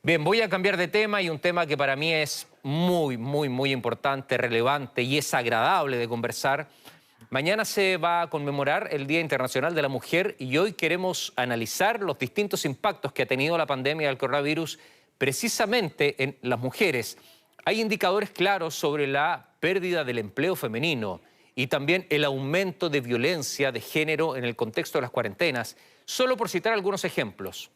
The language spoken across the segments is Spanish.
Bien, voy a cambiar de tema y un tema que para mí es muy importante, relevante y es agradable de conversar. Mañana se va a conmemorar el Día Internacional de la Mujer y hoy queremos analizar los distintos impactos que ha tenido la pandemia del coronavirus precisamente en las mujeres. Hay indicadores claros sobre la pérdida del empleo femenino y también el aumento de violencia de género en el contexto de las cuarentenas, solo por citar algunos ejemplos.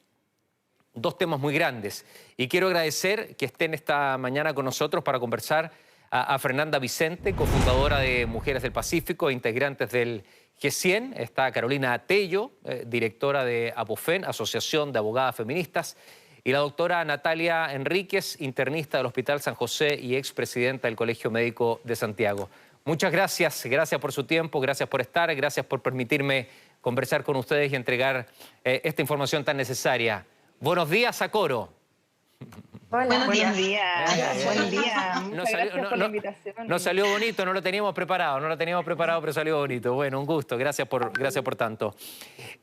Dos temas muy grandes. Y quiero agradecer que estén esta mañana con nosotros para conversar a Fernanda Vicente, cofundadora de Mujeres del Pacífico e integrantes del G100. Está Carolina Tello, directora de APOFEN, Asociación de Abogadas Feministas. Y la doctora Natalia Enríquez, internista del Hospital San José y expresidenta del Colegio Médico de Santiago. Muchas gracias, gracias por su tiempo, gracias por estar, gracias por permitirme conversar con ustedes y entregar esta información tan necesaria. Buenos días a coro. Hola. Buenos días, buen Eh, día. no Muchas salió, gracias por la invitación. no salió bonito, no lo teníamos preparado, pero salió bonito. Bueno, un gusto, gracias por tanto.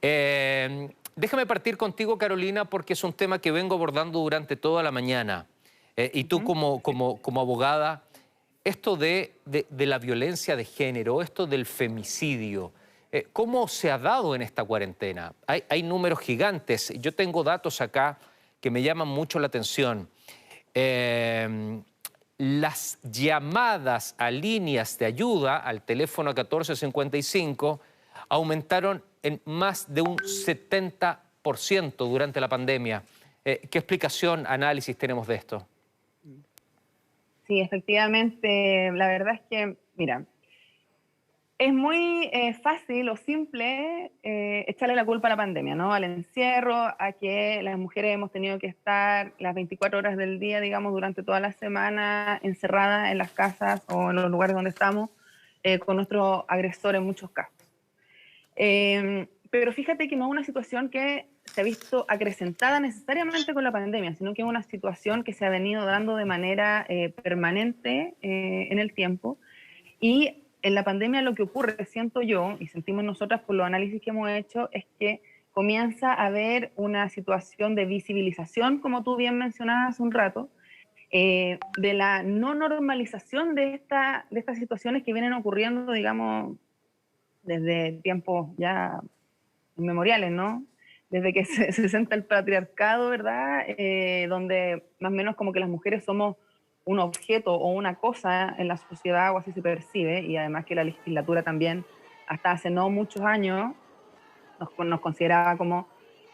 Déjame partir contigo, Carolina, porque es un tema que vengo abordando durante toda la mañana. Y tú como abogada, esto de la violencia de género, esto del femicidio, ¿cómo se ha dado en esta cuarentena? Hay números gigantes. Yo tengo datos acá que me llaman mucho la atención. Las llamadas a líneas de ayuda al teléfono 1455 aumentaron en más de un 70% durante la pandemia. ¿Qué explicación, análisis tenemos de esto? Sí, efectivamente, la verdad es que, mira, es muy fácil o simple echarle la culpa a la pandemia, ¿no? Al encierro, a que las mujeres hemos tenido que estar las 24 horas del día, digamos, durante toda la semana encerradas en las casas o en los lugares donde estamos con nuestro agresor en muchos casos. Pero fíjate que no es una situación que se ha visto acrecentada necesariamente con la pandemia, sino que es una situación que se ha venido dando de manera permanente en el tiempo. Y en la pandemia lo que ocurre, siento yo, y sentimos nosotras por los análisis que hemos hecho, es que comienza a haber una situación de visibilización, como tú bien mencionabas hace un rato, de la no normalización de estas situaciones que vienen ocurriendo, digamos, desde tiempos ya inmemoriales, ¿no? Desde que se senta el patriarcado, ¿verdad? Donde más o menos como que las mujeres somos un objeto o una cosa en la sociedad, o así se percibe, y además que la legislatura también, hasta hace no muchos años, nos consideraba como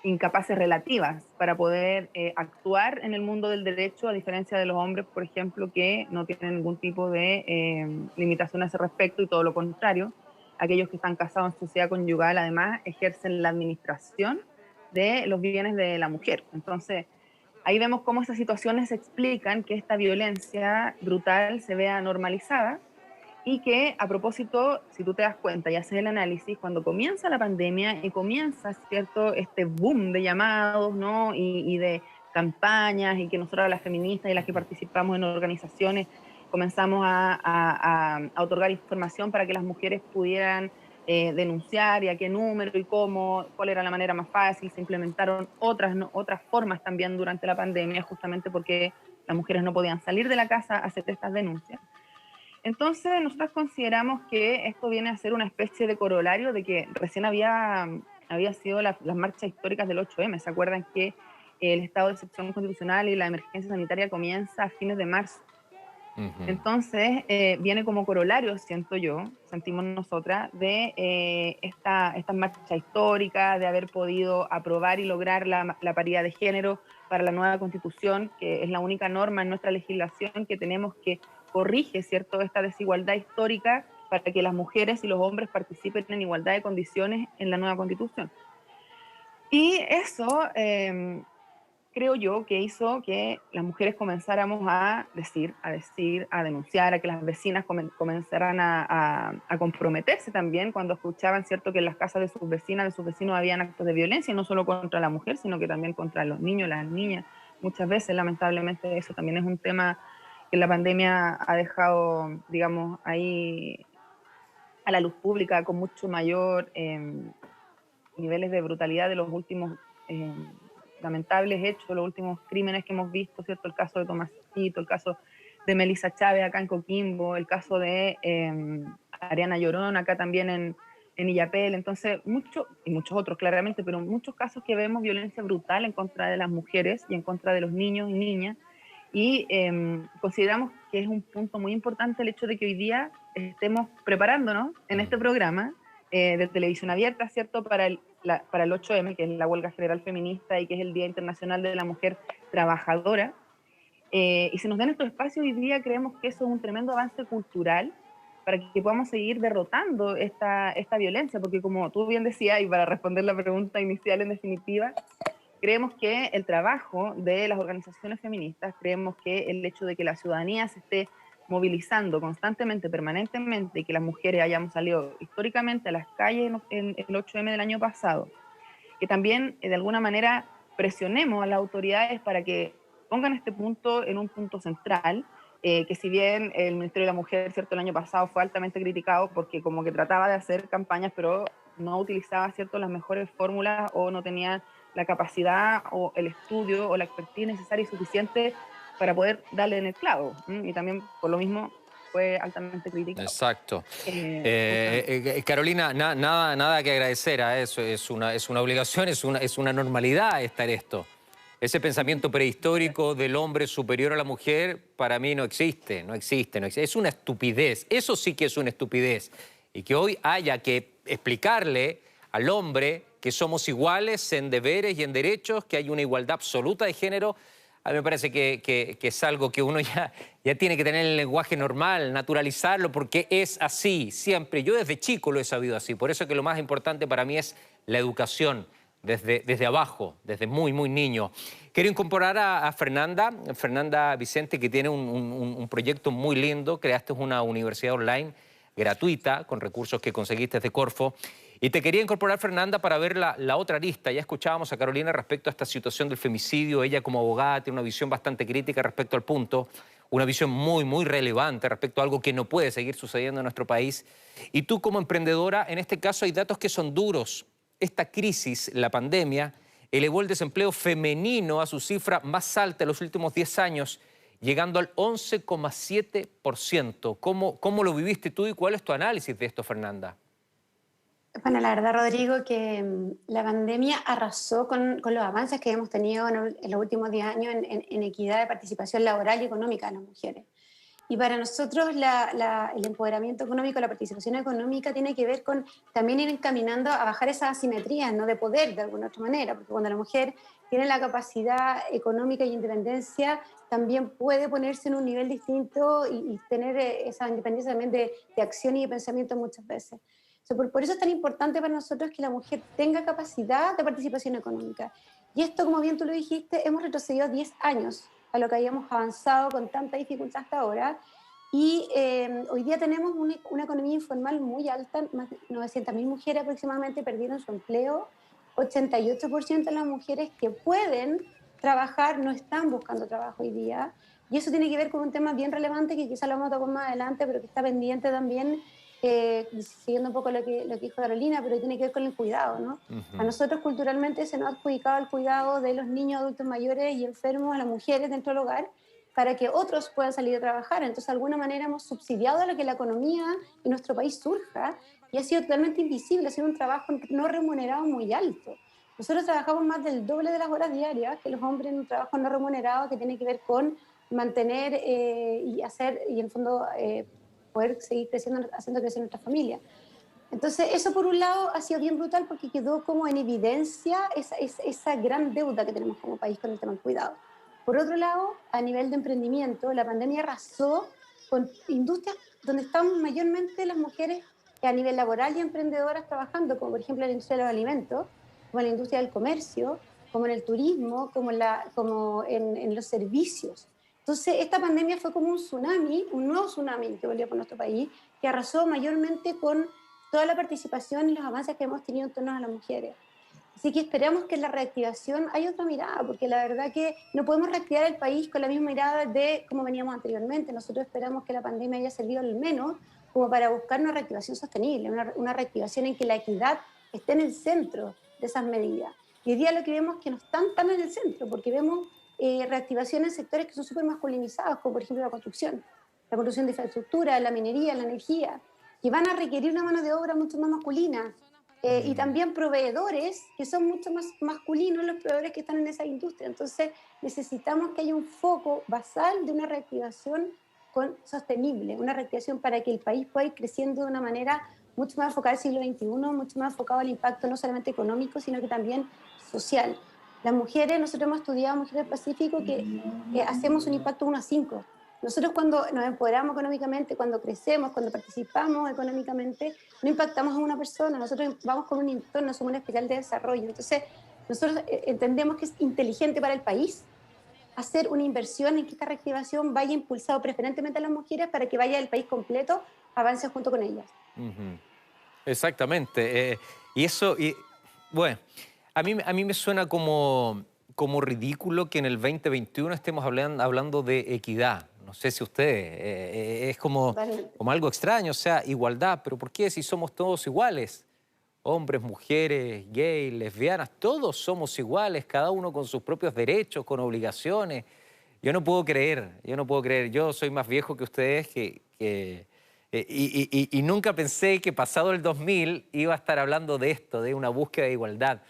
incapaces relativas para poder actuar en el mundo del derecho, a diferencia de los hombres, por ejemplo, que no tienen ningún tipo de limitación a ese respecto, y todo lo contrario, aquellos que están casados en sociedad conyugal además ejercen la administración de los bienes de la mujer. Entonces, ahí vemos cómo estas situaciones explican que esta violencia brutal se vea normalizada y que, a propósito, si tú te das cuenta y haces el análisis, cuando comienza la pandemia y comienza, ¿cierto?, este boom de llamados, ¿no?, y de campañas, y que nosotros las feministas y las que participamos en organizaciones comenzamos a otorgar información para que las mujeres pudieran denunciar, y a qué número y cómo, cuál era la manera más fácil. Se implementaron otras formas también durante la pandemia, justamente porque las mujeres no podían salir de la casa a hacer estas denuncias. Entonces, nosotros consideramos que esto viene a ser una especie de corolario de que recién había sido las marchas históricas del 8M. ¿Se acuerdan que el estado de excepción constitucional y la emergencia sanitaria comienza a fines de marzo? Entonces, viene como corolario, sentimos nosotras, de estas marchas históricas, de haber podido aprobar y lograr la paridad de género para la nueva constitución, que es la única norma en nuestra legislación que tenemos que corrige, ¿cierto?, esta desigualdad histórica para que las mujeres y los hombres participen en igualdad de condiciones en la nueva constitución. Y eso creo yo que hizo que las mujeres comenzáramos a decir, a denunciar, a que las vecinas comenzaran a comprometerse también cuando escuchaban, ¿cierto?, que en las casas de sus vecinas, de sus vecinos, habían actos de violencia, y no solo contra la mujer, sino que también contra los niños, las niñas. Muchas veces, lamentablemente, eso también es un tema que la pandemia ha dejado, digamos, ahí a la luz pública con mucho mayor niveles de brutalidad de los últimos lamentables hechos, los últimos crímenes que hemos visto, ¿cierto? El caso de Tomasito, el caso de Melissa Chávez acá en Coquimbo, el caso de Ariana Llorón acá también en Illapel, entonces y muchos otros claramente, pero muchos casos que vemos violencia brutal en contra de las mujeres y en contra de los niños y niñas, y consideramos que es un punto muy importante el hecho de que hoy día estemos preparándonos en este programa de televisión abierta, ¿cierto? Para el 8M, que es la huelga general feminista y que es el Día Internacional de la Mujer Trabajadora. Y se nos dan estos espacios hoy día, creemos que eso es un tremendo avance cultural para que podamos seguir derrotando esta violencia, porque como tú bien decías, y para responder la pregunta inicial en definitiva, creemos que el trabajo de las organizaciones feministas, creemos que el hecho de que la ciudadanía se esté movilizando constantemente, permanentemente, y que las mujeres hayamos salido históricamente a las calles en el 8M del año pasado, que también de alguna manera presionemos a las autoridades para que pongan este punto en un punto central, que si bien el Ministerio de la Mujer, ¿cierto?, el año pasado fue altamente criticado porque como que trataba de hacer campañas, pero no utilizaba, ¿cierto?, las mejores fórmulas o no tenía la capacidad o el estudio o la expertise necesaria y suficiente para poder darle en el clavo. Y también, por lo mismo, fue altamente criticado. Exacto. Carolina, nada que agradecer a eso. Es una obligación, es una normalidad estar esto. Ese pensamiento prehistórico del hombre superior a la mujer, para mí no existe. Es una estupidez. Eso sí que es una estupidez. Y que hoy haya que explicarle al hombre que somos iguales en deberes y en derechos, que hay una igualdad absoluta de género, a mí me parece que es algo que uno ya tiene que tener en el lenguaje normal, naturalizarlo, porque es así, siempre. Yo desde chico lo he sabido así. Por eso que lo más importante para mí es la educación, desde abajo, desde muy niño. Quiero incorporar a Fernanda Vicente, que tiene un proyecto muy lindo. Creaste una universidad online gratuita, con recursos que conseguiste de Corfo. Y te quería incorporar, Fernanda, para ver la otra arista. Ya escuchábamos a Carolina respecto a esta situación del femicidio. Ella, como abogada, tiene una visión bastante crítica respecto al punto, una visión muy relevante respecto a algo que no puede seguir sucediendo en nuestro país. Y tú, como emprendedora, en este caso hay datos que son duros. Esta crisis, la pandemia, elevó el desempleo femenino a su cifra más alta en los últimos 10 años, llegando al 11,7%. ¿Cómo lo viviste tú y cuál es tu análisis de esto, Fernanda? Bueno, la verdad, Rodrigo, que la pandemia arrasó con los avances que hemos tenido en los últimos 10 años en equidad de participación laboral y económica de las mujeres. Y para nosotros el empoderamiento económico, la participación económica tiene que ver con también ir encaminando a bajar esas asimetrías, ¿no?, de poder de alguna otra manera, porque cuando la mujer tiene la capacidad económica y independencia, también puede ponerse en un nivel distinto y tener esa independencia también de acción y de pensamiento muchas veces. Por eso es tan importante para nosotros que la mujer tenga capacidad de participación económica. Y esto, como bien tú lo dijiste, hemos retrocedido 10 años a lo que habíamos avanzado con tanta dificultad hasta ahora. Y hoy día tenemos una economía informal muy alta, más de 900.000 mujeres aproximadamente perdieron su empleo, 88% de las mujeres que pueden trabajar no están buscando trabajo hoy día. Y eso tiene que ver con un tema bien relevante que quizá lo vamos a tocar más adelante, pero que está pendiente también, siguiendo un poco lo que dijo Carolina, pero tiene que ver con el cuidado, ¿no? A nosotros culturalmente se nos ha adjudicado el cuidado de los niños, adultos mayores y enfermos, a las mujeres dentro del hogar, para que otros puedan salir a trabajar. Entonces, de alguna manera hemos subsidiado a que la economía en nuestro país surja y ha sido totalmente invisible, ha sido un trabajo no remunerado muy alto. Nosotros trabajamos más del doble de las horas diarias que los hombres en un trabajo no remunerado que tiene que ver con mantener y hacer, y en el fondo poder seguir creciendo, haciendo crecer nuestra familia. Entonces, eso por un lado ha sido bien brutal porque quedó como en evidencia esa gran deuda que tenemos como país con el tema del cuidado. Por otro lado, a nivel de emprendimiento, la pandemia arrasó con industrias donde están mayormente las mujeres a nivel laboral y emprendedoras trabajando, como por ejemplo la industria de los alimentos, como la industria del comercio, como en el turismo, como en los servicios. Entonces, esta pandemia fue como un tsunami, un nuevo tsunami que volvió por nuestro país, que arrasó mayormente con toda la participación y los avances que hemos tenido en torno a las mujeres. Así que esperamos que en la reactivación haya otra mirada, porque la verdad que no podemos reactivar el país con la misma mirada de como veníamos anteriormente. Nosotros esperamos que la pandemia haya servido al menos como para buscar una reactivación sostenible, una reactivación en que la equidad esté en el centro de esas medidas. Y hoy día lo que vemos es que no están tan en el centro, porque vemos reactivación en sectores que son súper masculinizados, como por ejemplo la construcción de infraestructura, la minería, la energía, que van a requerir una mano de obra mucho más masculina. Y también proveedores que son mucho más masculinos, los proveedores que están en esa industria. Entonces necesitamos que haya un foco basal de una reactivación sostenible, una reactivación para que el país pueda ir creciendo de una manera mucho más enfocada al siglo XXI, mucho más enfocado al impacto no solamente económico, sino que también social. Las mujeres, nosotros hemos estudiado Mujeres del Pacífico que hacemos un impacto 1 a 5. Nosotros cuando nos empoderamos económicamente, cuando crecemos, cuando participamos económicamente, no impactamos a una persona, nosotros vamos con un entorno, somos una espiral de desarrollo. Entonces, nosotros entendemos que es inteligente para el país hacer una inversión en que esta reactivación vaya impulsado preferentemente a las mujeres para que vaya el país completo, avance junto con ellas. Exactamente. Y eso, bueno, a mí me suena como ridículo que en el 2021 estemos hablando de equidad. No sé si ustedes, es como algo extraño, o sea, igualdad, pero ¿por qué si somos todos iguales? Hombres, mujeres, gays, lesbianas, todos somos iguales, cada uno con sus propios derechos, con obligaciones. Yo no puedo creer, yo soy más viejo que ustedes y nunca pensé que pasado el 2000 iba a estar hablando de esto, de una búsqueda de igualdad.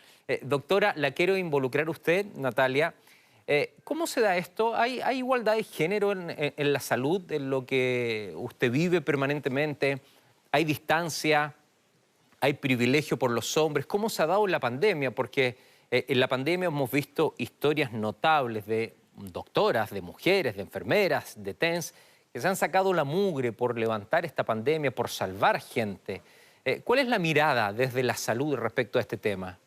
Doctora, la quiero involucrar a usted, Natalia. ¿Cómo se da esto? ¿Hay igualdad de género en la salud, en lo que usted vive permanentemente? ¿Hay distancia? ¿Hay privilegio por los hombres? ¿Cómo se ha dado en la pandemia? Porque en la pandemia hemos visto historias notables de doctoras, de mujeres, de enfermeras, de TENS, que se han sacado la mugre por levantar esta pandemia, por salvar gente. ¿Cuál es la mirada desde la salud respecto a este tema?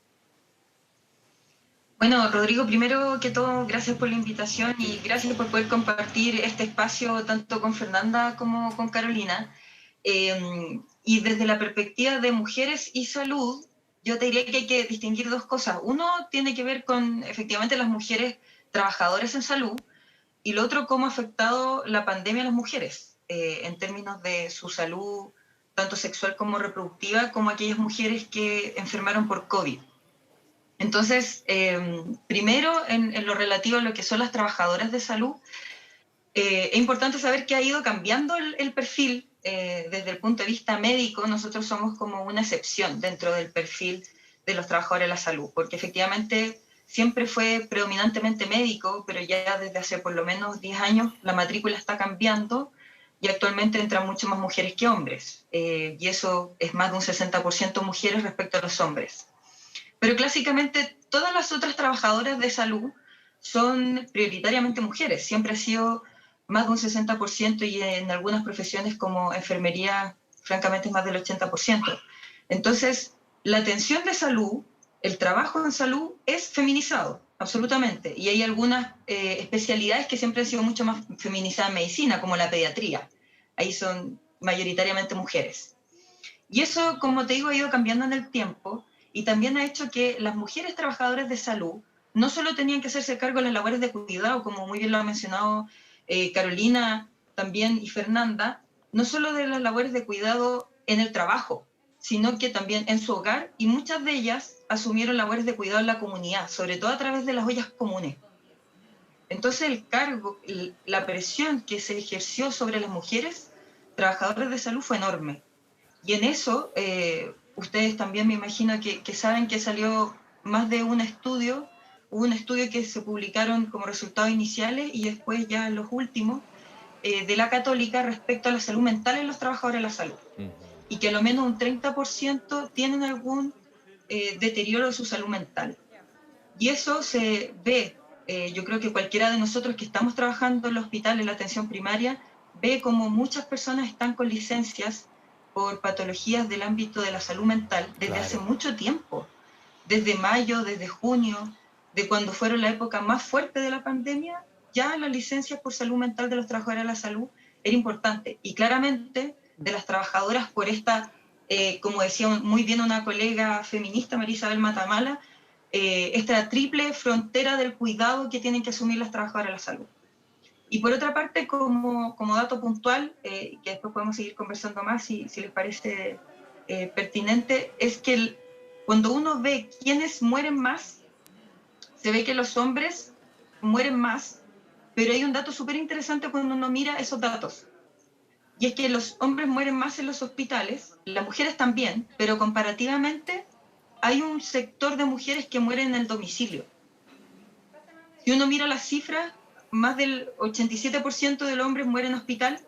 Bueno, Rodrigo, primero que todo, gracias por la invitación y gracias por poder compartir este espacio tanto con Fernanda como con Carolina. Y desde la perspectiva de mujeres y salud, yo te diría que hay que distinguir dos cosas. Uno tiene que ver con efectivamente las mujeres trabajadoras en salud y lo otro cómo ha afectado la pandemia a las mujeres en términos de su salud, tanto sexual como reproductiva, como aquellas mujeres que enfermaron por COVID. Entonces, primero, en lo relativo a lo que son las trabajadoras de salud, es importante saber que ha ido cambiando el perfil desde el punto de vista médico. Nosotros somos como una excepción dentro del perfil de los trabajadores de la salud, porque efectivamente siempre fue predominantemente médico, pero ya desde hace por lo menos 10 años la matrícula está cambiando y actualmente entran mucho más mujeres que hombres, y eso es más de un 60% mujeres respecto a los hombres. Pero clásicamente todas las otras trabajadoras de salud son prioritariamente mujeres. Siempre ha sido más de un 60% y en algunas profesiones como enfermería, francamente, es más del 80%. Entonces, la atención de salud, el trabajo en salud es feminizado, absolutamente. Y hay algunas especialidades que siempre han sido mucho más feminizadas en medicina, como la pediatría. Ahí son mayoritariamente mujeres. Y eso, como te digo, ha ido cambiando en el tiempo. Y también ha hecho que las mujeres trabajadoras de salud no solo tenían que hacerse cargo de las labores de cuidado, como muy bien lo ha mencionado Carolina también y Fernanda, no solo de las labores de cuidado en el trabajo, sino que también en su hogar, y muchas de ellas asumieron labores de cuidado en la comunidad, sobre todo a través de las ollas comunes. Entonces el cargo, la presión que se ejerció sobre las mujeres trabajadoras de salud fue enorme. Y en eso, ustedes también me imagino que saben que salió más de un estudio, hubo un estudio que se publicaron como resultados iniciales y después ya los últimos, de la Católica respecto a la salud mental en los trabajadores de la salud. Y que a lo menos un 30% tienen algún deterioro de su salud mental. Y eso se ve, yo creo que cualquiera de nosotros que estamos trabajando en el hospital, en la atención primaria, ve como muchas personas están con licencias por patologías del ámbito de la salud mental desde hace mucho tiempo, desde mayo, desde junio, de cuando fueron la época más fuerte de la pandemia, ya las licencias por salud mental de los trabajadores de la salud era importante. Y claramente de las trabajadoras por esta, como decía muy bien una colega feminista, María Isabel Matamala, esta triple frontera del cuidado que tienen que asumir las trabajadoras de la salud. Y por otra parte, como dato puntual, que después podemos seguir conversando más si les parece pertinente, es que cuando uno ve quiénes mueren más se ve que los hombres mueren más, pero hay un dato súper interesante cuando uno mira esos datos. Y es que los hombres mueren más en los hospitales, las mujeres también, pero comparativamente hay un sector de mujeres que mueren en el domicilio. Si uno mira las cifras, más del 87% de los hombres mueren en hospital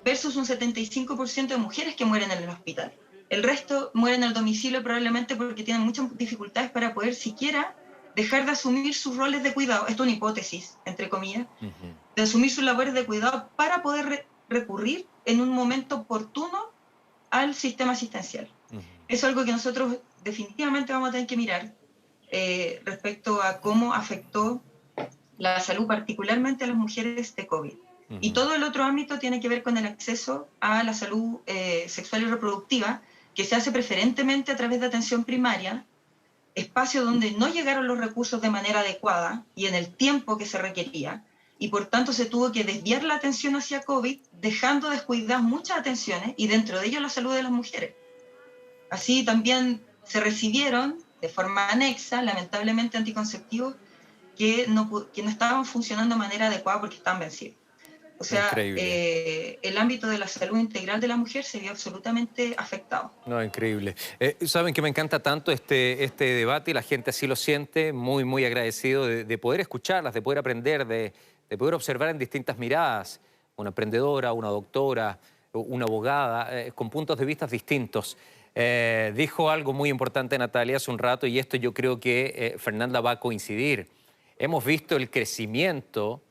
versus un 75% de mujeres que mueren en el hospital. El resto mueren en el domicilio probablemente porque tienen muchas dificultades para poder siquiera dejar de asumir sus roles de cuidado. Esto es una hipótesis, entre comillas, de asumir sus labores de cuidado para poder recurrir en un momento oportuno al sistema asistencial. Es algo que nosotros definitivamente vamos a tener que mirar respecto a cómo afectó la salud, particularmente a las mujeres de COVID. Y todo el otro ámbito tiene que ver con el acceso a la salud sexual y reproductiva, que se hace preferentemente a través de atención primaria, espacio donde no llegaron los recursos de manera adecuada y en el tiempo que se requería, y por tanto se tuvo que desviar la atención hacia COVID, dejando descuidadas muchas atenciones, y dentro de ello la salud de las mujeres. Así también se recibieron de forma anexa, lamentablemente, anticonceptivos que no estaban funcionando de manera adecuada porque estaban vencidos. O sea, el ámbito de la salud integral de la mujer se vio absolutamente afectado. No, increíble. Saben que me encanta tanto este debate y la gente así lo siente, muy, muy agradecido de poder escucharlas, de poder aprender, de poder observar en distintas miradas, una emprendedora, una doctora, una abogada, con puntos de vista distintos. Dijo algo muy importante Natalia hace un rato y esto yo creo que Fernanda va a coincidir. Hemos visto el crecimiento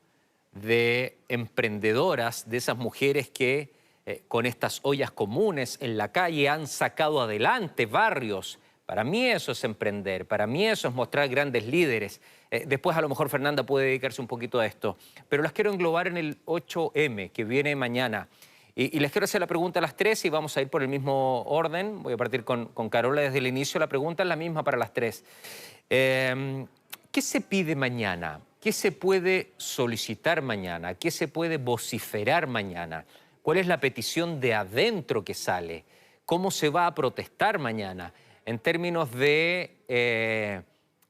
de emprendedoras, de esas mujeres que con estas ollas comunes en la calle han sacado adelante barrios. Para mí eso es emprender, para mí eso es mostrar grandes líderes. Después a lo mejor Fernanda puede dedicarse un poquito a esto, pero las quiero englobar en el 8M que viene mañana. Y les quiero hacer la pregunta a las tres y vamos a ir por el mismo orden. Voy a partir con Carola desde el inicio. La pregunta es la misma para las tres. ¿Qué se pide mañana? ¿Qué se puede solicitar mañana? ¿Qué se puede vociferar mañana? ¿Cuál es la petición de adentro que sale? ¿Cómo se va a protestar mañana? En términos de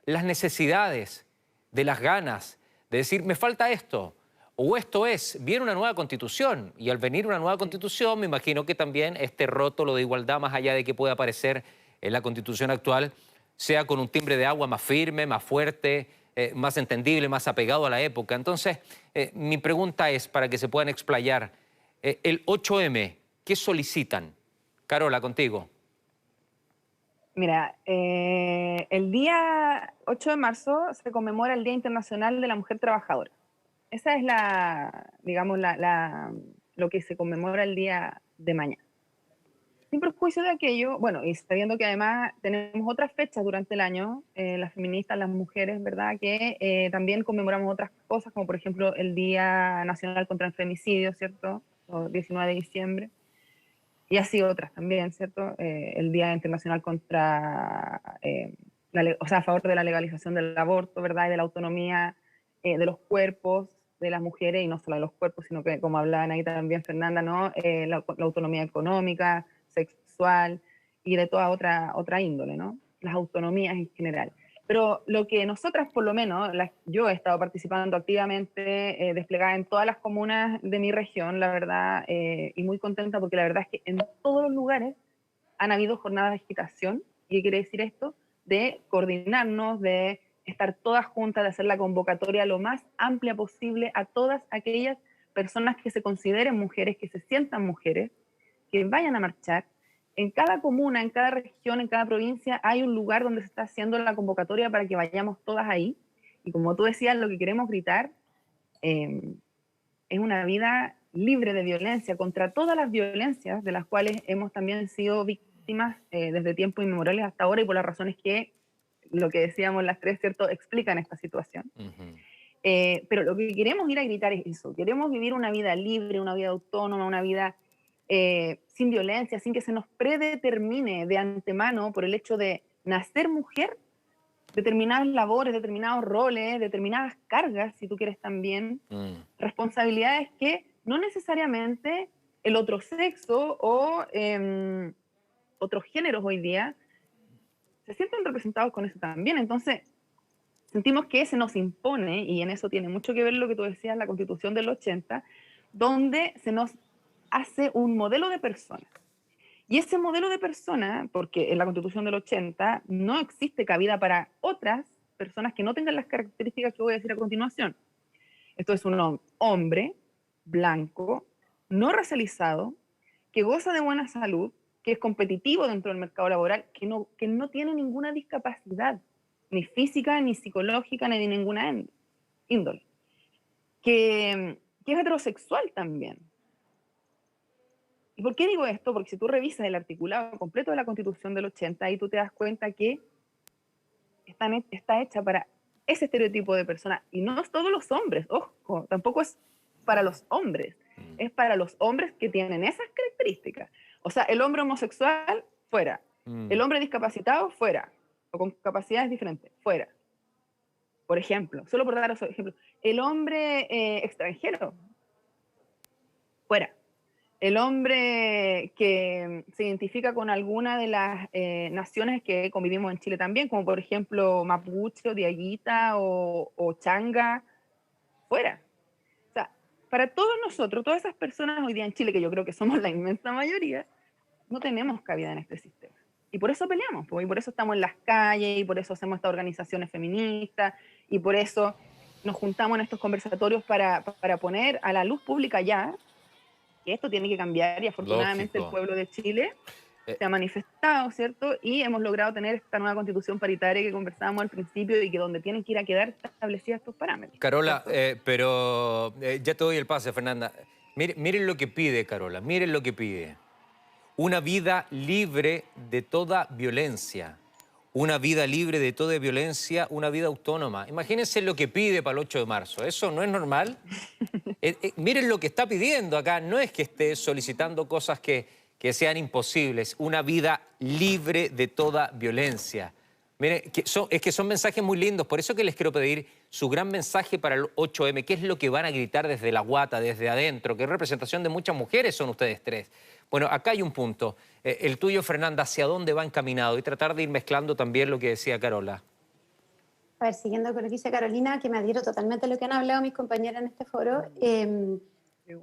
las necesidades, de las ganas, de decir, me falta esto, o esto es, viene una nueva constitución, y al venir una nueva constitución, me imagino que también este rótulo de igualdad, más allá de que pueda aparecer en la constitución actual, sea con un timbre de agua más firme, más fuerte, más entendible, más apegado a la época. Entonces, mi pregunta es, para que se puedan explayar, el 8M, ¿qué solicitan? Carola, contigo. Mira, el día 8 de marzo se conmemora el Día Internacional de la Mujer Trabajadora. Esa es digamos, lo que se conmemora el día de mañana. Sin perjuicio de aquello, bueno, y sabiendo que además tenemos otras fechas durante el año, las feministas, las mujeres, ¿verdad? Que también conmemoramos otras cosas, como por ejemplo el Día Nacional contra el Femicidio, ¿cierto? O 19 de diciembre. Y así otras también, ¿cierto? El Día Internacional contra, o sea, a favor de la legalización del aborto, ¿verdad? Y de la autonomía de los cuerpos de las mujeres, y no solo de los cuerpos, sino que, como hablaban ahí también Fernanda, ¿no? La autonomía económica, sexual y de toda otra índole, ¿no? Las autonomías en general. Pero lo que nosotras, por lo menos, yo he estado participando activamente, desplegada en todas las comunas de mi región, la verdad, y muy contenta porque la verdad es que en todos los lugares han habido jornadas de agitación. ¿Y qué quiere decir esto? De coordinarnos, de estar todas juntas, de hacer la convocatoria lo más amplia posible a todas aquellas personas que se consideren mujeres, que se sientan mujeres, que vayan a marchar. En cada comuna, en cada región, en cada provincia hay un lugar donde se está haciendo la convocatoria para que vayamos todas ahí. Y como tú decías, lo que queremos gritar es una vida libre de violencia, contra todas las violencias de las cuales hemos también sido víctimas desde tiempos inmemoriales hasta ahora, y por las razones que, lo que decíamos las tres, ¿cierto?, explican esta situación. Pero lo que queremos ir a gritar es eso. Queremos vivir una vida libre, una vida autónoma, una vida sin violencia, sin que se nos predetermine de antemano por el hecho de nacer mujer determinadas labores, determinados roles, determinadas cargas, si tú quieres también, responsabilidades que no necesariamente el otro sexo o otros géneros hoy día se sienten representados con eso también. Entonces, sentimos que se nos impone, y en eso tiene mucho que ver lo que tú decías, la Constitución del 80, donde se nos hace un modelo de persona. Y ese modelo de persona, porque en la Constitución del 80 no existe cabida para otras personas que no tengan las características que voy a decir a continuación. Esto es un hombre blanco, no racializado, que goza de buena salud, que es competitivo dentro del mercado laboral, que no tiene ninguna discapacidad, ni física, ni psicológica, ni de ninguna índole, que es heterosexual también. ¿Y por qué digo esto? Porque si tú revisas el articulado completo de la Constitución del 80, ahí tú te das cuenta que está hecha para ese estereotipo de persona, y no es todos los hombres, ojo, tampoco es para los hombres, es para los hombres que tienen esas características. O sea, el hombre homosexual, fuera. El hombre discapacitado, fuera. O con capacidades diferentes, fuera. Por ejemplo, solo por dar esos ejemplos. El hombre extranjero, fuera. El hombre que se identifica con alguna de las naciones que convivimos en Chile también, como por ejemplo mapuche o diaguita o changa, fuera. O sea, para todos nosotros, todas esas personas hoy día en Chile, que yo creo que somos la inmensa mayoría, no tenemos cabida en este sistema. Y por eso peleamos, y por eso estamos en las calles, y por eso hacemos estas organizaciones feministas, y por eso nos juntamos en estos conversatorios para poner a la luz pública ya que esto tiene que cambiar, y afortunadamente Lógico. el pueblo de Chile se ha manifestado, ¿cierto? Y hemos logrado tener esta nueva constitución paritaria que conversábamos al principio y que donde tienen que ir a quedar establecidos estos parámetros. Carola, pero ya te doy el pase, Fernanda. Miren lo que pide, Carola, miren lo que pide. Una vida libre de toda violencia. Una vida libre de toda violencia, una vida autónoma. Imagínense lo que pide para el 8 de marzo. ¿Eso no es normal? Miren lo que está pidiendo acá. No es que esté solicitando cosas que sean imposibles. Una vida libre de toda violencia. Miren, es que son mensajes muy lindos. Por eso que les quiero pedir su gran mensaje para el 8M. ¿Qué es lo que van a gritar desde la guata, desde adentro? ¿Qué representación de muchas mujeres son ustedes tres? Bueno, acá hay un punto. El tuyo, Fernanda, ¿hacia dónde va encaminado? Y tratar de ir mezclando también lo que decía Carola. A ver, siguiendo con lo que dice Carolina, que me adhiero totalmente a lo que han hablado mis compañeras en este foro,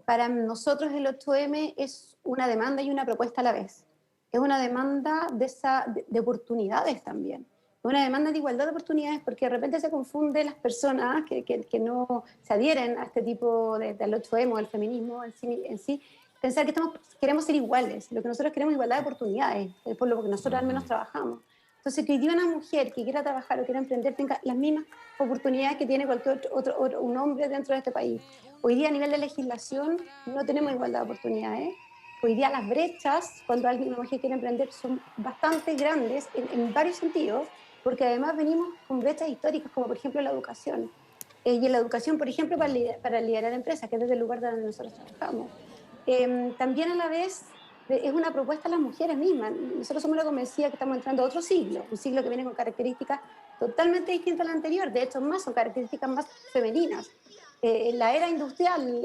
para nosotros el 8M es una demanda y una propuesta a la vez. Es una demanda de oportunidades también. Es una demanda de igualdad de oportunidades, porque de repente se confunden las personas que no se adhieren a este tipo del 8M o al feminismo en sí, pensar que queremos ser iguales. Lo que nosotros queremos es igualdad de oportunidades, es por lo que nosotros al menos trabajamos. Entonces, que hoy día una mujer que quiera trabajar o quiera emprender tenga las mismas oportunidades que tiene cualquier un hombre dentro de este país. Hoy día a nivel de legislación no tenemos igualdad de oportunidades. Hoy día las brechas, cuando una mujer quiere emprender, son bastante grandes en varios sentidos, porque además venimos con brechas históricas, como por ejemplo la educación. Y en la educación, por ejemplo, para liderar empresas, que es desde el lugar donde nosotros trabajamos. También a la vez es una propuesta a las mujeres mismas. Nosotros somos la convencida que estamos entrando a otro siglo, un siglo que viene con características totalmente distintas a la anterior. De hecho, son características más femeninas. La era industrial,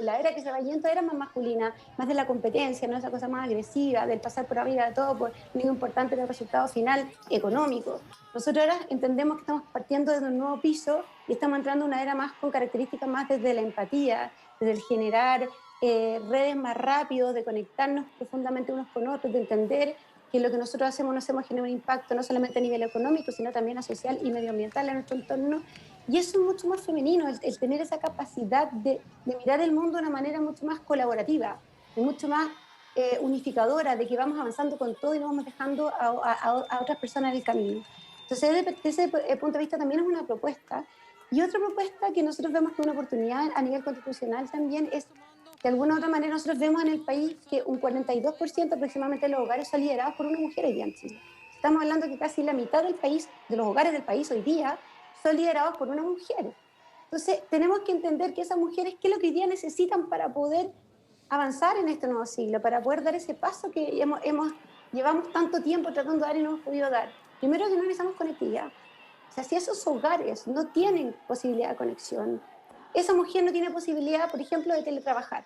la era que se va yendo, era más masculina, más de la competencia, no esa cosa más agresiva, del pasar por arriba de todo, por lo importante del resultado final económico. Nosotros ahora entendemos que estamos partiendo desde un nuevo piso y estamos entrando a una era más con características más desde la empatía, desde el generar redes más rápidos, de conectarnos profundamente unos con otros, de entender que lo que nosotros hacemos genera un impacto no solamente a nivel económico, sino también a social y medioambiental en nuestro entorno. Y eso es mucho más femenino, el tener esa capacidad de mirar el mundo de una manera mucho más colaborativa, de mucho más unificadora, de que vamos avanzando con todo y no vamos dejando a otras personas en el camino. Entonces, desde ese punto de vista también es una propuesta. Y otra propuesta que nosotros vemos como una oportunidad a nivel constitucional también es, de alguna u otra manera, nosotros vemos en el país que un 42% aproximadamente de los hogares son liderados por una mujer hoy día en Chile. Estamos hablando que casi la mitad del país, de los hogares del país hoy día, son liderados por una mujer. Entonces, tenemos que entender que esas mujeres, ¿qué es lo que hoy día necesitan para poder avanzar en este nuevo siglo, para poder dar ese paso que llevamos tanto tiempo tratando de dar y no hemos podido dar? Primero, que no necesitamos conectividad. O sea, si esos hogares no tienen posibilidad de conexión, esa mujer no tiene posibilidad, por ejemplo, de teletrabajar.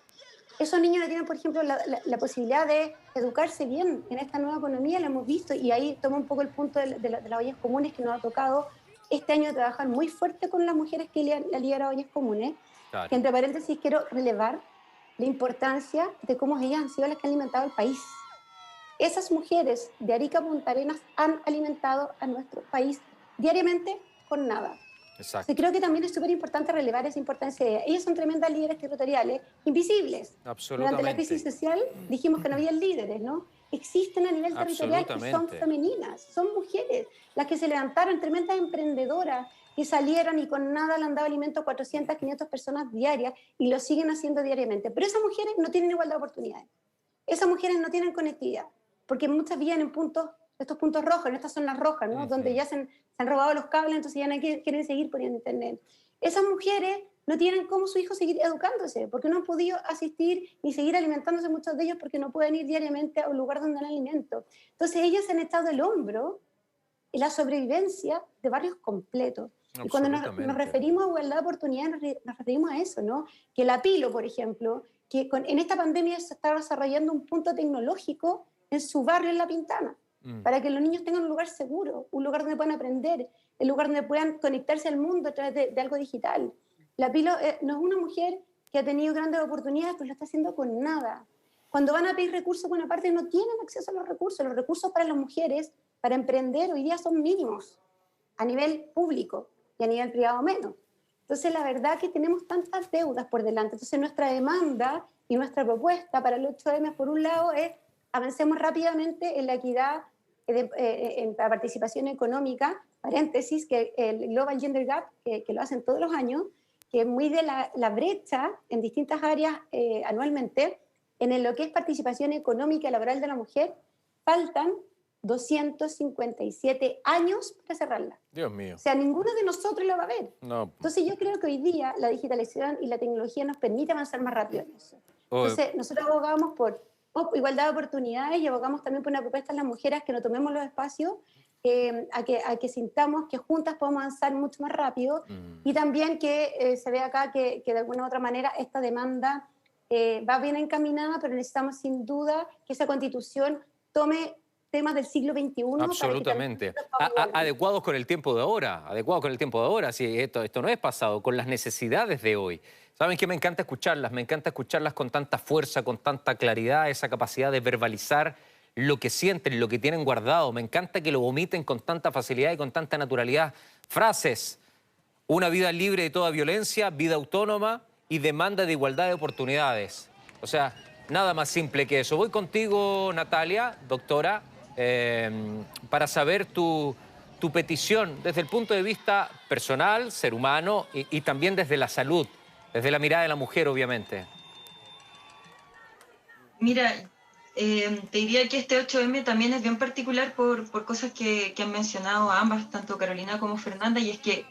Esos niños no tienen, por ejemplo, la posibilidad de educarse bien en esta nueva economía, lo hemos visto, y ahí toma un poco el punto de las ollas comunes que nos ha tocado este año trabajar muy fuerte con las mujeres que la liderado Ollas Comunes, Claro. que entre paréntesis quiero relevar la importancia de cómo ellas han sido las que han alimentado el país. Esas mujeres de Arica a Punta Arenas han alimentado a nuestro país diariamente con nada. Exacto. Creo que también es súper importante relevar esa importancia de ellas. Ellas son tremendas líderes territoriales, invisibles. Absolutamente. Durante la crisis social dijimos que no había líderes, ¿no? Existen a nivel territorial y son femeninas, son mujeres, las que se levantaron, tremendas emprendedoras, que salieron y con nada le han dado alimento a 400, 500 personas diarias y lo siguen haciendo diariamente. Pero esas mujeres no tienen igualdad de oportunidades. Esas mujeres no tienen conectividad, porque muchas viven en estos puntos rojos, en estas zonas rojas, ¿no? Donde ya se han robado los cables, entonces ya no quieren seguir poniendo internet. Esas mujeres no tienen cómo su hijo seguir educándose, porque no han podido asistir ni seguir alimentándose muchos de ellos porque no pueden ir diariamente a un lugar donde dan alimento. Entonces ellas han estado del hombro en la sobrevivencia de barrios completos. Y cuando nos referimos a igualdad de oportunidades, nos referimos a eso, ¿no? Que la Pilo, por ejemplo, que en esta pandemia se está desarrollando un punto tecnológico en su barrio, en La Pintana, para que los niños tengan un lugar seguro, un lugar donde puedan aprender, un lugar donde puedan conectarse al mundo a través de algo digital. La Pilo no es una mujer que ha tenido grandes oportunidades, pero lo está haciendo con nada. Cuando van a pedir recursos con una parte, no tienen acceso a los recursos para las mujeres, para emprender, hoy día son mínimos, a nivel público y a nivel privado menos. Entonces, la verdad que tenemos tantas deudas por delante. Entonces, nuestra demanda y nuestra propuesta para el 8M, por un lado, es avancemos rápidamente en la equidad, en la participación económica, paréntesis, que el Global Gender Gap, que lo hacen todos los años, que es muy de la brecha en distintas áreas anualmente, en lo que es participación económica y laboral de la mujer, faltan 257 años para cerrarla. Dios mío. O sea, ninguno de nosotros lo va a ver. No. Entonces yo creo que hoy día la digitalización y la tecnología nos permite avanzar más rápido en eso. Entonces nosotros abogamos por igualdad de oportunidades y abogamos también por una propuesta a las mujeres que no tomemos los espacios, a que sintamos que juntas podemos avanzar mucho más rápido y también que se ve acá que de alguna u otra manera esta demanda va bien encaminada, pero necesitamos sin duda que esa constitución tome temas del siglo XXI. Absolutamente. Adecuados con el tiempo de ahora, Sí, esto no es pasado, con las necesidades de hoy. ¿Saben qué? Me encanta escucharlas con tanta fuerza, con tanta claridad, esa capacidad de verbalizar lo que sienten, lo que tienen guardado. Me encanta que lo vomiten con tanta facilidad y con tanta naturalidad. Frases: una vida libre de toda violencia, vida autónoma y demanda de igualdad de oportunidades. O sea, nada más simple que eso. Voy contigo, Natalia, doctora, para saber tu petición desde el punto de vista personal, ser humano y también desde la salud, desde la mirada de la mujer, obviamente. Mira, te diría que este 8M también es bien particular por cosas que han mencionado ambas, tanto Carolina como Fernanda, y es que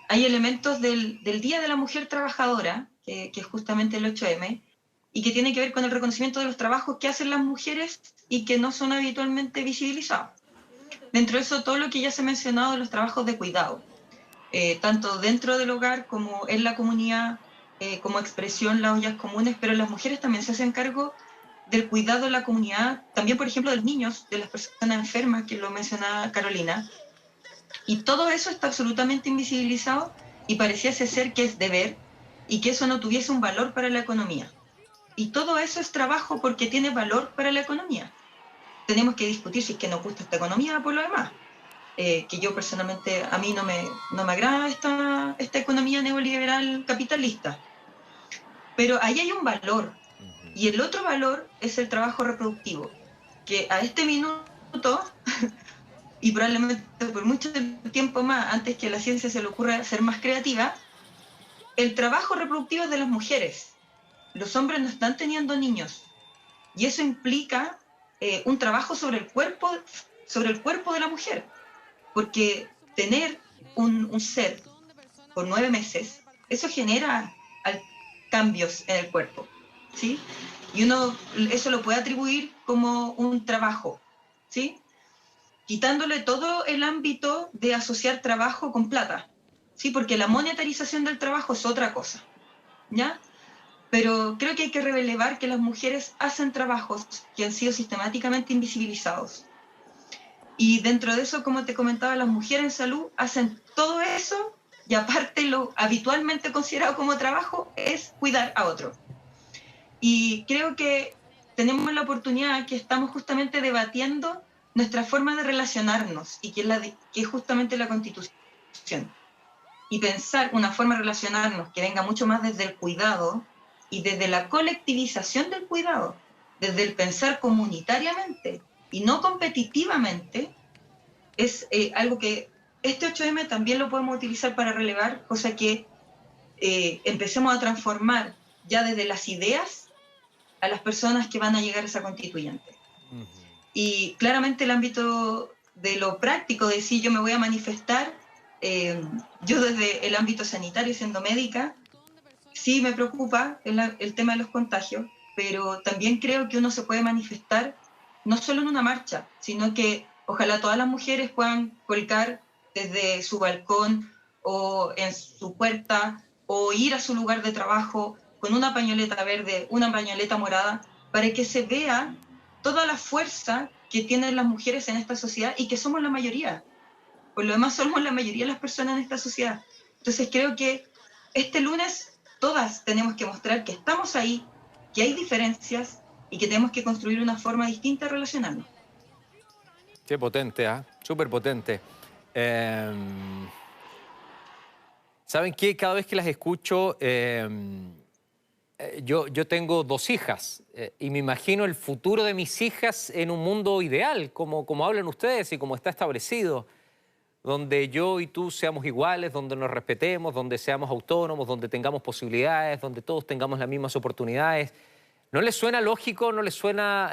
hay elementos del Día de la Mujer Trabajadora, que es justamente el 8M, y que tiene que ver con el reconocimiento de los trabajos que hacen las mujeres y que no son habitualmente visibilizados. Dentro de eso, todo lo que ya se ha mencionado de los trabajos de cuidado, tanto dentro del hogar como en la comunidad, como expresión las ollas comunes, pero las mujeres también se hacen cargo del cuidado de la comunidad, también, por ejemplo, de los niños, de las personas enfermas, que lo mencionaba Carolina, y todo eso está absolutamente invisibilizado y pareciese ser que es deber y que eso no tuviese un valor para la economía. Y todo eso es trabajo porque tiene valor para la economía. Tenemos que discutir si es que nos gusta esta economía por lo demás. Que yo personalmente, a mí no me agrada esta economía neoliberal capitalista. Pero ahí hay un valor. Y el otro valor es el trabajo reproductivo, que a este minuto, y probablemente por mucho tiempo más, antes que a la ciencia se le ocurra ser más creativa, el trabajo reproductivo es de las mujeres. Los hombres no están teniendo niños. Y eso implica un trabajo sobre el cuerpo de la mujer. Porque tener un ser por 9 meses, eso genera cambios en el cuerpo, ¿sí? Y uno eso lo puede atribuir como un trabajo, ¿sí? Quitándole todo el ámbito de asociar trabajo con plata, ¿sí? Porque la monetarización del trabajo es otra cosa, ¿ya? Pero creo que hay que relevar que las mujeres hacen trabajos que han sido sistemáticamente invisibilizados. Y dentro de eso, como te comentaba, las mujeres en salud hacen todo eso y aparte lo habitualmente considerado como trabajo es cuidar a otro. Y creo que tenemos la oportunidad que estamos justamente debatiendo nuestra forma de relacionarnos y que es justamente la Constitución. Y pensar una forma de relacionarnos que venga mucho más desde el cuidado y desde la colectivización del cuidado, desde el pensar comunitariamente y no competitivamente, es algo que este 8M también lo podemos utilizar para relevar, cosa que empecemos a transformar ya desde las ideas a las personas que van a llegar a esa constituyente. Y claramente el ámbito de lo práctico, de si yo me voy a manifestar, yo desde el ámbito sanitario, siendo médica, sí me preocupa el tema de los contagios, pero también creo que uno se puede manifestar no solo en una marcha, sino que ojalá todas las mujeres puedan colgar desde su balcón o en su puerta o ir a su lugar de trabajo con una pañoleta verde, una pañoleta morada, para que se vea toda la fuerza que tienen las mujeres en esta sociedad y que somos la mayoría. Por lo demás, somos la mayoría de las personas en esta sociedad. Entonces creo que este lunes todas tenemos que mostrar que estamos ahí, que hay diferencias y que tenemos que construir una forma distinta de relacionarnos. Qué potente, ¿ah? Súper potente. ¿Saben qué? Cada vez que las escucho, yo tengo 2 hijas y me imagino el futuro de mis hijas en un mundo ideal, como hablan ustedes y como está establecido, donde yo y tú seamos iguales, donde nos respetemos, donde seamos autónomos, donde tengamos posibilidades, donde todos tengamos las mismas oportunidades. ¿No les suena lógico, no les suena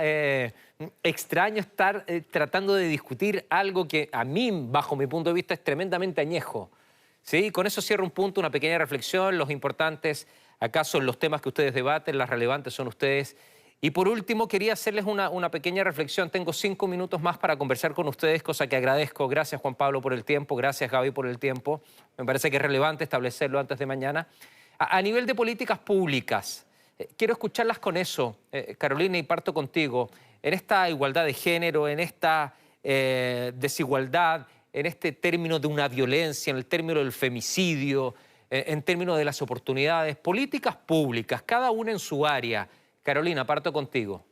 extraño estar tratando de discutir algo que a mí, bajo mi punto de vista, es tremendamente añejo? ¿Sí? Con eso cierro un punto, una pequeña reflexión. Los importantes acá son los temas que ustedes debaten, las relevantes son ustedes. Y por último, quería hacerles una pequeña reflexión. Tengo 5 minutos más para conversar con ustedes, cosa que agradezco. Gracias, Juan Pablo, por el tiempo. Gracias, Gaby, por el tiempo. Me parece que es relevante establecerlo antes de mañana. A nivel de políticas públicas, quiero escucharlas con eso, Carolina, y parto contigo. En esta igualdad de género, en esta desigualdad, en este término de una violencia, en el término del femicidio, en términos de las oportunidades, políticas públicas, cada una en su área. Carolina, parto contigo.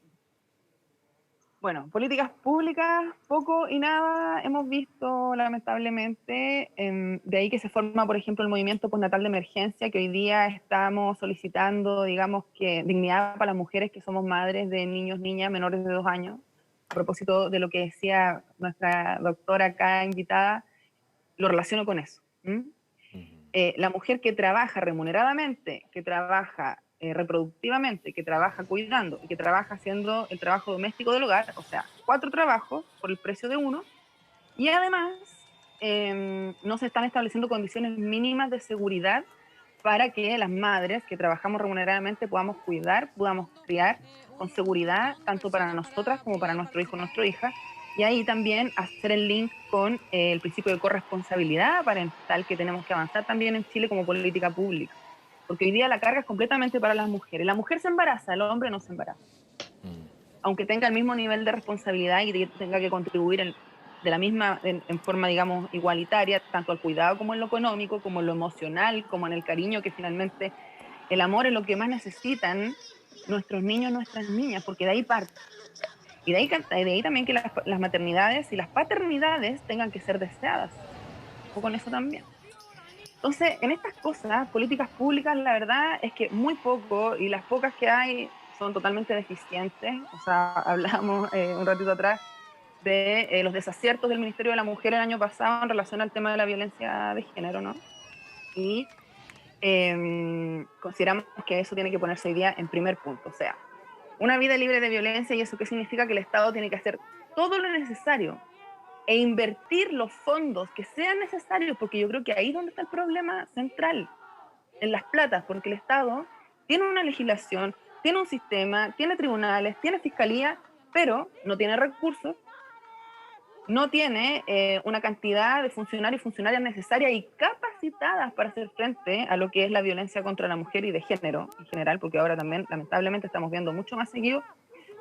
Bueno, políticas públicas, poco y nada hemos visto, lamentablemente. De ahí que se forma, por ejemplo, el movimiento postnatal de emergencia, que hoy día estamos solicitando, digamos, que dignidad para las mujeres que somos madres de niños, niñas menores de 2 años. A propósito de lo que decía nuestra doctora acá invitada, lo relaciono con eso. La mujer que trabaja remuneradamente, que trabaja reproductivamente, que trabaja cuidando y que trabaja haciendo el trabajo doméstico del hogar, o sea, 4 trabajos por el precio de 1, y además no se están estableciendo condiciones mínimas de seguridad para que las madres que trabajamos remuneradamente podamos cuidar, podamos criar con seguridad, tanto para nosotras como para nuestro hijo o nuestra hija, y ahí también hacer el link con el principio de corresponsabilidad parental que tenemos que avanzar también en Chile como política pública. Porque hoy día la carga es completamente para las mujeres. La mujer se embaraza, el hombre no se embaraza. Aunque tenga el mismo nivel de responsabilidad y tenga que contribuir de la misma, en forma, digamos, igualitaria, tanto al cuidado como en lo económico, como en lo emocional, como en el cariño, que finalmente el amor es lo que más necesitan nuestros niños, nuestras niñas, porque de ahí parte. Y de ahí también que las maternidades y las paternidades tengan que ser deseadas. O con eso también. Entonces, en estas cosas, políticas públicas, la verdad es que muy poco, y las pocas que hay son totalmente deficientes. O sea, hablamos un ratito atrás de los desaciertos del Ministerio de la Mujer el año pasado en relación al tema de la violencia de género, ¿no? Y consideramos que eso tiene que ponerse hoy día en primer punto. O sea, una vida libre de violencia, ¿y eso qué significa? Que el Estado tiene que hacer todo lo necesario e invertir los fondos que sean necesarios, porque yo creo que ahí es donde está el problema central, en las platas, porque el Estado tiene una legislación, tiene un sistema, tiene tribunales, tiene fiscalía, pero no tiene recursos, no tiene una cantidad de funcionarios y funcionarias necesarias y capacitadas para hacer frente a lo que es la violencia contra la mujer y de género en general, porque ahora también lamentablemente estamos viendo mucho más seguido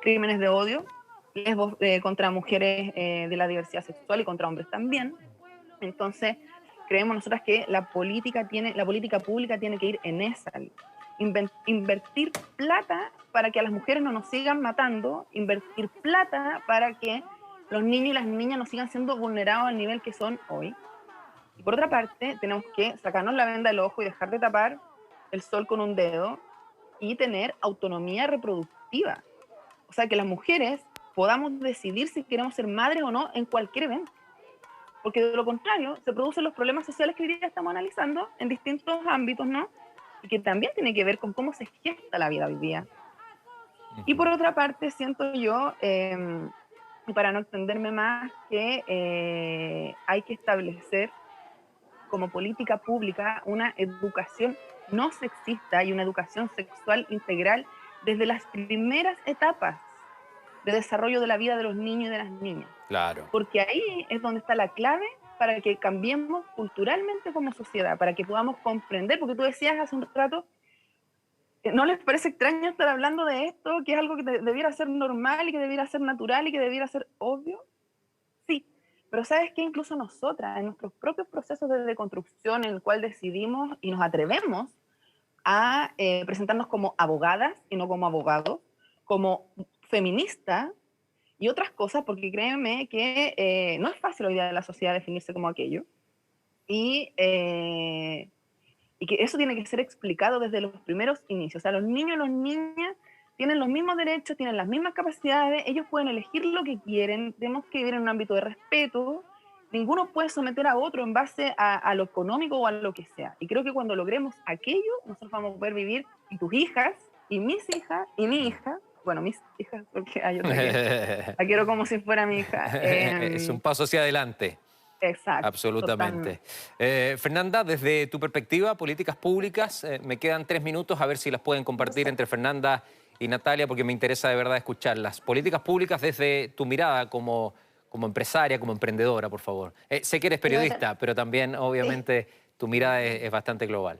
crímenes de odio, lesbos, contra mujeres de la diversidad sexual y contra hombres también. Entonces, creemos nosotras que la política pública tiene que ir en esa línea. Invertir plata para que a las mujeres no nos sigan matando, invertir plata para que los niños y las niñas no sigan siendo vulnerados al nivel que son hoy. Y por otra parte, tenemos que sacarnos la venda del ojo y dejar de tapar el sol con un dedo y tener autonomía reproductiva. O sea, que las mujeres podamos decidir si queremos ser madres o no en cualquier evento. Porque de lo contrario, se producen los problemas sociales que hoy día estamos analizando en distintos ámbitos, ¿no? Y que también tiene que ver con cómo se gesta la vida hoy día. Y por otra parte, siento yo, y para no extenderme más, que hay que establecer como política pública una educación no sexista y una educación sexual integral desde las primeras etapas de desarrollo de la vida de los niños y de las niñas. Claro. Porque ahí es donde está la clave para que cambiemos culturalmente como sociedad, para que podamos comprender, porque tú decías hace un rato, ¿no les parece extraño estar hablando de esto, que es algo que debiera ser normal y que debiera ser natural y que debiera ser obvio? Sí, pero sabes que incluso nosotras, en nuestros propios procesos de deconstrucción, en el cual decidimos y nos atrevemos a presentarnos como abogadas y no como abogados, como feministas y otras cosas, porque créeme que no es fácil hoy día en la sociedad definirse como aquello, y que eso tiene que ser explicado desde los primeros inicios. O sea, los niños y las niñas tienen los mismos derechos, tienen las mismas capacidades, ellos pueden elegir lo que quieren, tenemos que vivir en un ámbito de respeto, ninguno puede someter a otro en base a lo económico o a lo que sea. Y creo que cuando logremos aquello, nosotros vamos a poder vivir, y tus hijas, y mis hijas, y mi hija, bueno, mis hijas, porque hay otra que la quiero como si fuera mi hija. Es un paso hacia adelante. Exacto. Absolutamente. Fernanda, desde tu perspectiva, políticas públicas, me quedan 3 minutos, a ver si las pueden compartir entre Fernanda y Natalia, porque me interesa de verdad escucharlas. Políticas públicas desde tu mirada como empresaria, como emprendedora, por favor. Sé que eres periodista, pero también, obviamente, tu mirada es bastante global.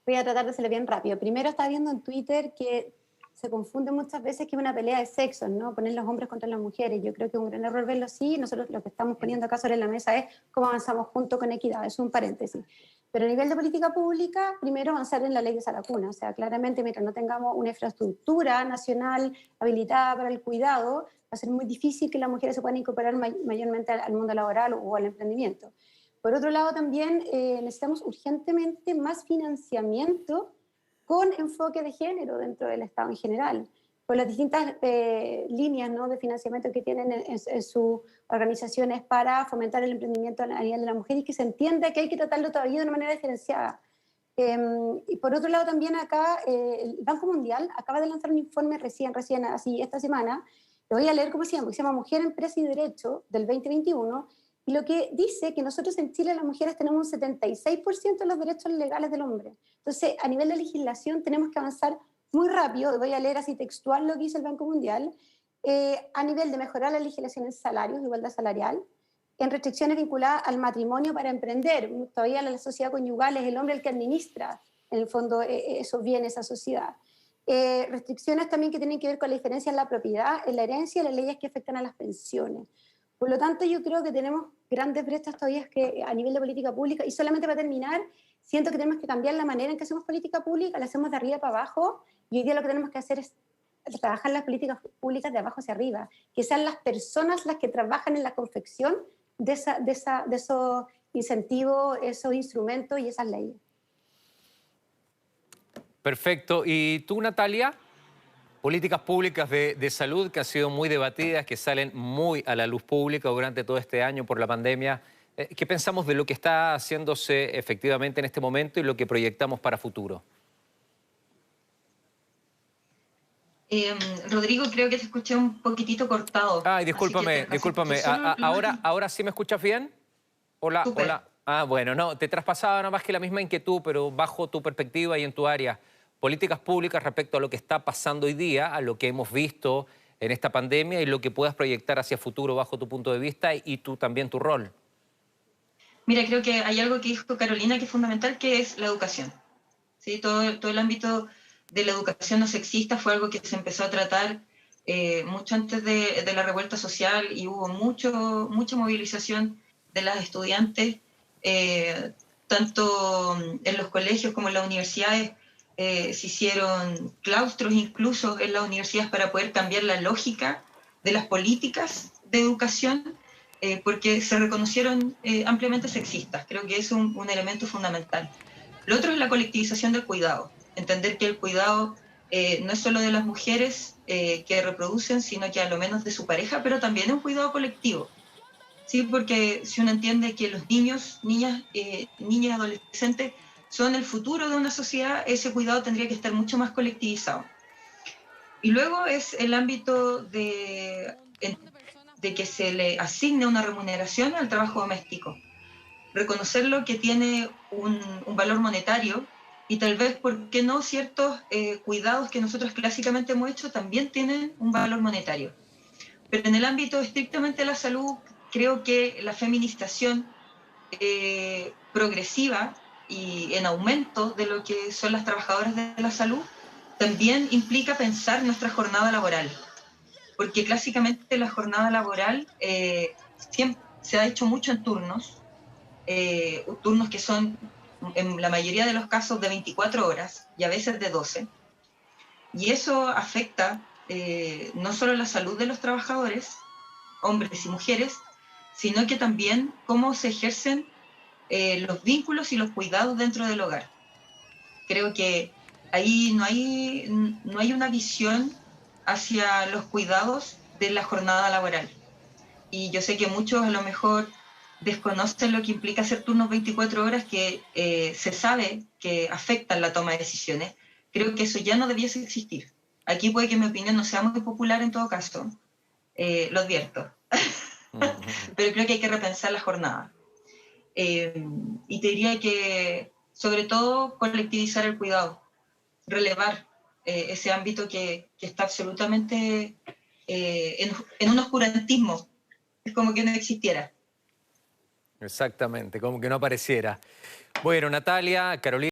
Voy a tratar de hacerlo bien rápido. Primero, estaba viendo en Twitter que se confunde muchas veces que es una pelea de sexos, ¿no? Poner los hombres contra las mujeres. Yo creo que es un gran error verlo así. Nosotros lo que estamos poniendo acá sobre la mesa es cómo avanzamos juntos con equidad. Es un paréntesis. Pero a nivel de política pública, primero avanzar en la ley de Salacuna. O sea, claramente, mientras no tengamos una infraestructura nacional habilitada para el cuidado, va a ser muy difícil que las mujeres se puedan incorporar mayormente al mundo laboral o al emprendimiento. Por otro lado, también necesitamos urgentemente más financiamiento con enfoque de género dentro del Estado en general, por las distintas líneas, ¿no?, de financiamiento que tienen en sus organizaciones para fomentar el emprendimiento a nivel de la mujer, y que se entienda que hay que tratarlo todavía de una manera diferenciada. Y por otro lado también acá, el Banco Mundial acaba de lanzar un informe recién así esta semana, lo voy a leer como se llama, porque se llama Mujer, Empresa y Derecho, del 2021, y lo que dice que nosotros en Chile las mujeres tenemos un 76% de los derechos legales del hombre. Entonces, a nivel de legislación tenemos que avanzar muy rápido, voy a leer así textual lo que dice el Banco Mundial, a nivel de mejorar la legislación en salarios, igualdad salarial, en restricciones vinculadas al matrimonio para emprender. Todavía la sociedad conyugal es el hombre el que administra, en el fondo, esos bienes, esa sociedad. Restricciones también que tienen que ver con la diferencia en la propiedad, en la herencia y las leyes que afectan a las pensiones. Por lo tanto, yo creo que tenemos grandes brechas todavía a nivel de política pública. Y solamente para terminar, siento que tenemos que cambiar la manera en que hacemos política pública, la hacemos de arriba para abajo, y hoy día lo que tenemos que hacer es trabajar las políticas públicas de abajo hacia arriba, que sean las personas las que trabajan en la confección de esos incentivos, esos instrumentos y esas leyes. Perfecto. ¿Y tú, Natalia? Políticas públicas de salud que han sido muy debatidas, que salen muy a la luz pública durante todo este año por la pandemia. ¿Qué pensamos de lo que está haciéndose efectivamente en este momento y lo que proyectamos para futuro? Rodrigo, creo que te escuché un poquitito cortado. Ay, discúlpame. ¿Ahora sí me escuchas bien? Hola, Súper. hola. Ah, bueno, no, te traspasaba nada más que la misma inquietud, pero bajo tu perspectiva y en tu área. Políticas públicas respecto a lo que está pasando hoy día, a lo que hemos visto en esta pandemia y lo que puedas proyectar hacia futuro bajo tu punto de vista y tú también tu rol. Mira, creo que hay algo que dijo Carolina que es fundamental, que es la educación. ¿Sí? Todo el ámbito de la educación no sexista fue algo que se empezó a tratar mucho antes de la revuelta social, y hubo mucha movilización de las estudiantes, tanto en los colegios como en las universidades. Se hicieron claustros incluso en las universidades para poder cambiar la lógica de las políticas de educación, porque se reconocieron ampliamente sexistas. Creo que es un elemento fundamental. Lo otro es la colectivización del cuidado, entender que el cuidado no es solo de las mujeres que reproducen, sino que a lo menos de su pareja, pero también es un cuidado colectivo. Sí, porque si uno entiende que los niños, niñas y adolescentes son el futuro de una sociedad, ese cuidado tendría que estar mucho más colectivizado. Y luego es el ámbito de que se le asigne una remuneración al trabajo doméstico. Reconocerlo que tiene un valor monetario, y tal vez, ¿por qué no?, ciertos cuidados que nosotros clásicamente hemos hecho también tienen un valor monetario. Pero en el ámbito estrictamente de la salud, creo que la feminización progresiva y en aumento de lo que son las trabajadoras de la salud también implica pensar nuestra jornada laboral, porque clásicamente la jornada laboral siempre se ha hecho mucho en turnos que son en la mayoría de los casos de 24 horas y a veces de 12, y eso afecta no solo la salud de los trabajadores, hombres y mujeres, sino que también cómo se ejercen los vínculos y los cuidados dentro del hogar. Creo que ahí no hay una visión hacia los cuidados de la jornada laboral. Y yo sé que muchos a lo mejor desconocen lo que implica hacer turnos 24 horas, que se sabe que afectan la toma de decisiones. Creo que eso ya no debiese existir. Aquí puede que mi opinión no sea muy popular en todo caso, lo advierto, pero creo que hay que repensar la jornada. Y te diría que, sobre todo, colectivizar el cuidado, relevar ese ámbito que está absolutamente en un oscurantismo. Es como que no existiera. Exactamente, como que no apareciera. Bueno, Natalia, Carolina.